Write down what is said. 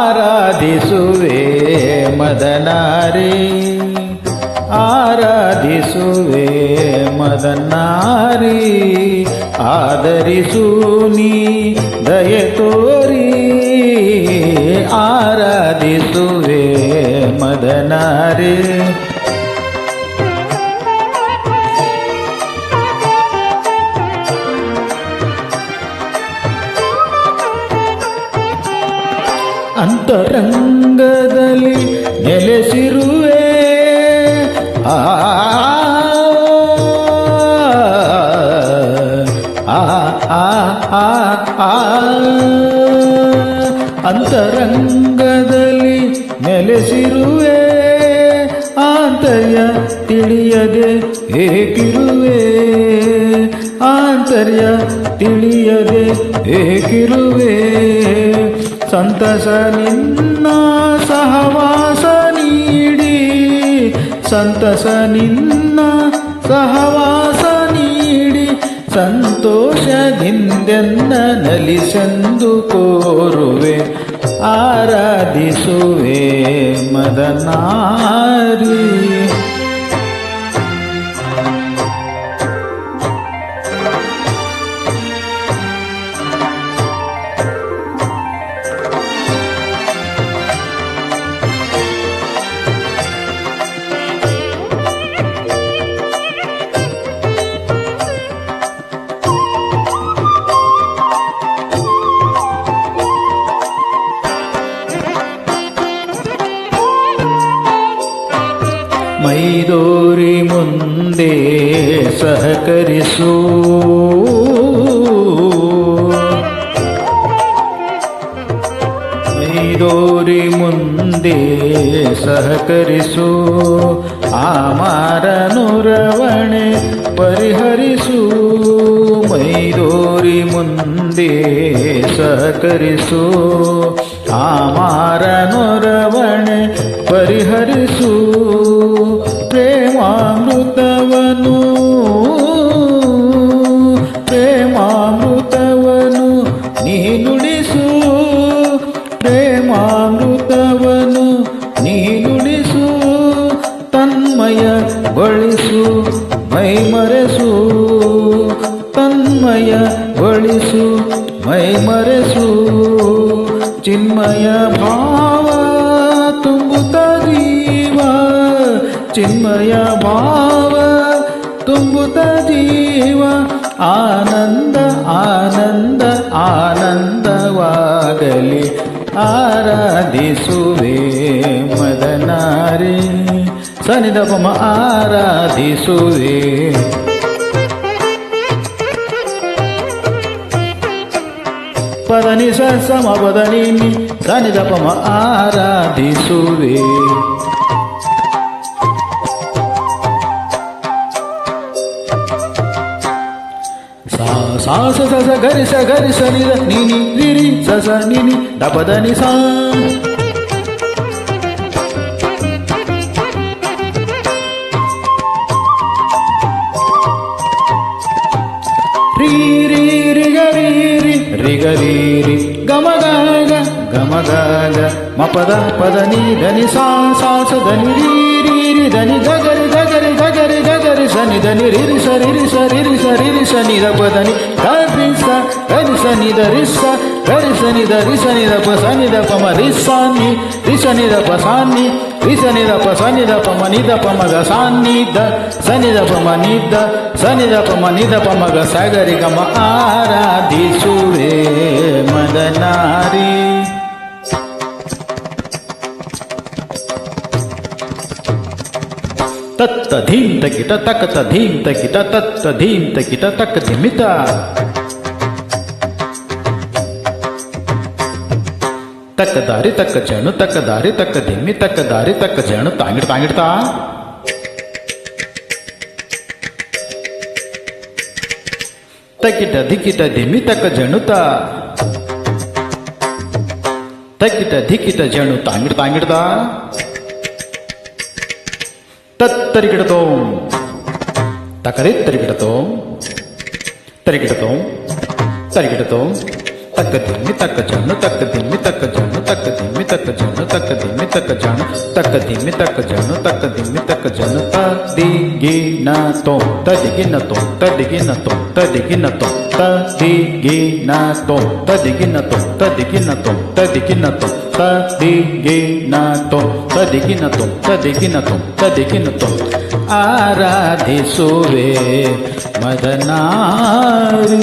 ಆರಾಧಿಸುವೆ ಮದನಾರಿ ಆರಾಧಿಸುವೆ ಮದನಾರಿ ಆದರಿಸು ನೀ ದಯೆ ತೋರಿ ಆರಾಧಿಸುವೆ ಮದನಾರಿ ಅಂತರಂಗದಲ್ಲಿ ನೆಲೆಸಿರುವೆ ಆ ಅಂತರಂಗದಲ್ಲಿ ನೆಲೆಸಿರುವೆ ಆಂತರ್ಯ ತಿಳಿಯದೆ ಏಕಿರುವೆ ಆಂತರ್ಯ ತಿಳಿಯದೆ ಏಕಿರುವೆ ಸಂತಸ ನಿನ್ನ ಸಹವಾಸ ನೀಡಿ ಸಂತಸ ನಿನ್ನ ಸಹವಾಸ ನೀಡಿ ಸಂತೋಷದಿಂದೆನ್ನ ನಲಿಸೆಂದು ಕೋರುವೆ ಆರಾಧಿಸುವೆ ಮದನಾರಿ ಮೈದೋರಿ ಮುಂದೆ ಸಹಕರಿಸು ಮೈದೋರಿ ಮುಂದೆ ಸಹಕರಿಸು ಆಮಾರನುರವಣೆ ಪರಿಹರಿಸು ಮೈದೋರಿ ಮುಂದೆ ಸಹಕರಿಸು ಆಮಾರನುರವಣೆ ಪರಿಹರಿಸು ಪ್ರೇಮಾಮೃತವನು ಪ್ರೇಮಾಮೃತವನು ನೀ ನುಡಿಸು ಪ್ರೇಮಾಮೃತವನು ನೀ ನುಡಿಸು ತನ್ಮಯಗೊಳಿಸು ಮೈಮರೆಸು ತನ್ಮಯಗೊಳಿಸು ಮೈಮರೆಸು ಚಿನ್ಮಯ ಭಾವ ತುಂಬುತ್ತ ಜೀವ ಚಿನ್ಮಯ ಭಾವ ತುಂಬುತ್ತ ಜೀವ ಆನಂದ ಆನಂದ ಆನಂದವಾಗಲಿ ಆರಾಧಿಸುವೆ ಮದನಾರಿ ಸನಿದಪಮ ಆರಾಧಿಸುವೆ ಪದನಿ ಸಮ ಪದನಿ ಸನಿದಪಮ ಆರಾಧಿಸುವೆ ಸಾಸ ಸಸ ಗರಿಸ ಗರಿಸ ನಿದ ನಿನಿ ರಿರಿ ಸಸ ನಿನಿ ದಪದನಿ ಸಾ ರೀ ರೀ ರಿ ಗರಿ ರಿ ರಿ ಗರಿ ರಿ ಗಮಗಾಗ ಗಮಗಾಗ ಮಪದ ಪದನಿ ಧನಿ ಸಾ ಸಾಸ ಧನಿ ರೀ ರೀ ರಿ ಧನಿ ಗಗರಿ ಗಗರಿ ಗಗರಿ ಗಗರಿ ಸನಿ ಧನಿ ರಿರಿ ಸರಿ ಸರಿ ಸರಿ ಸನಿ ದಪದನಿ ಗರಿ ಸ ಗರಿ ಸನಿ ಧರಿ ಸ ಗರಿ ಸನಿ ಧರಿ ಸನಿ ದಪ ಸನಿ ದಪ ಮ ರಿ ಸಾನಿ ರಿ ಸನಿ ದಪ ಸಾನಿ ರಿ ಸನಿ ದಪ ಸನಿ ದಪ ಮ ನಿ ದಪ ಮಗ ಸಾನಿ ದ ಸನಿ ದಪ ಮ ನಿ ದ ಸನಿ ದಪ ಮ ನಿ ದಪ ಮಗ ಸಾಗರಿ ಗಮ ಆರಾಧಿಸುವೆ ಮದನಾರಿ ತತ್ತ ಧೀಂತ ಕಿಟ ತಕತ ಧೀಂತ ಕಿಟ ತತ್ತ ಧೀಂತ ಕಿಟ ತಕ್ಕ ಧಿಮಿತ ತಕ್ಕ ದಾರಿ ತಕ್ಕ ಜಣು ತಕ್ಕ ದಾರಿ ತಕ್ಕ ಧಿಮ್ಮಿ ತಕ್ಕ ದಾರಿ ತಕ್ಕ ಜಣು ತಾಂಗಿಡ್ ತಾಂಗಿಡ್ತಾ ತಕ್ಕಿಟ ಧಿಕ್ಕಿಟ ಧಿಮ್ಮಿ ತಕ್ಕ ಜಣುತ ತಕ್ಕಿಟ ಧಿಕ್ಕಿಟ ಜಣು ತಾಂಗಿಡ್ದ ತತ್ತರಿಗಿಡತೋ ತಕರಿತ್ತರಿಗಿಡತೋ ತರಿಗಿಡತೋ ತರಿಗಿಡತೋ ತಕ್ಕ ದಿಮ್ಮಿ ತಕ್ಕ ಜಣ್ಣು ತಕ್ಕ ದಿಮ್ಮಿ ತಕ್ಕ ಜಣ್ಣು ತಕ್ಕ ದಿಮ್ಮಿ ತಕ್ಕ ಜಣ್ಣು ತಕ್ಕ ದಿಮ್ಮಿ ತಕ್ಕ ಜಣ್ಣು ತಕ್ಕ ದಿಮ್ಮಿ ತಕ್ಕ ಜಣ್ಣು ತಕ್ಕ ದಿಮ್ಮಿ ತಕ್ಕ ಜಣ್ಣು ತದಿಗಿನ ತೋ ತದಿಗಿನ ತೋ ತದಿಗಿನ ತೋ ತದಿಗಿನ ತೋ ತದಿಗಿನ ತೋ ತದಿಗಿನ ತೋ ತದಿಗಿನ ತೋ ತದಿಗಿನ ತೋ ತದಿಗಿನ ತೋ ತದಿಗಿನ ತೋ ತದಿಗಿನ ತೋ ತದಿಗಿನ ತೋ ಆರಾಧಿಸುವೆ ಮದನಾರಿ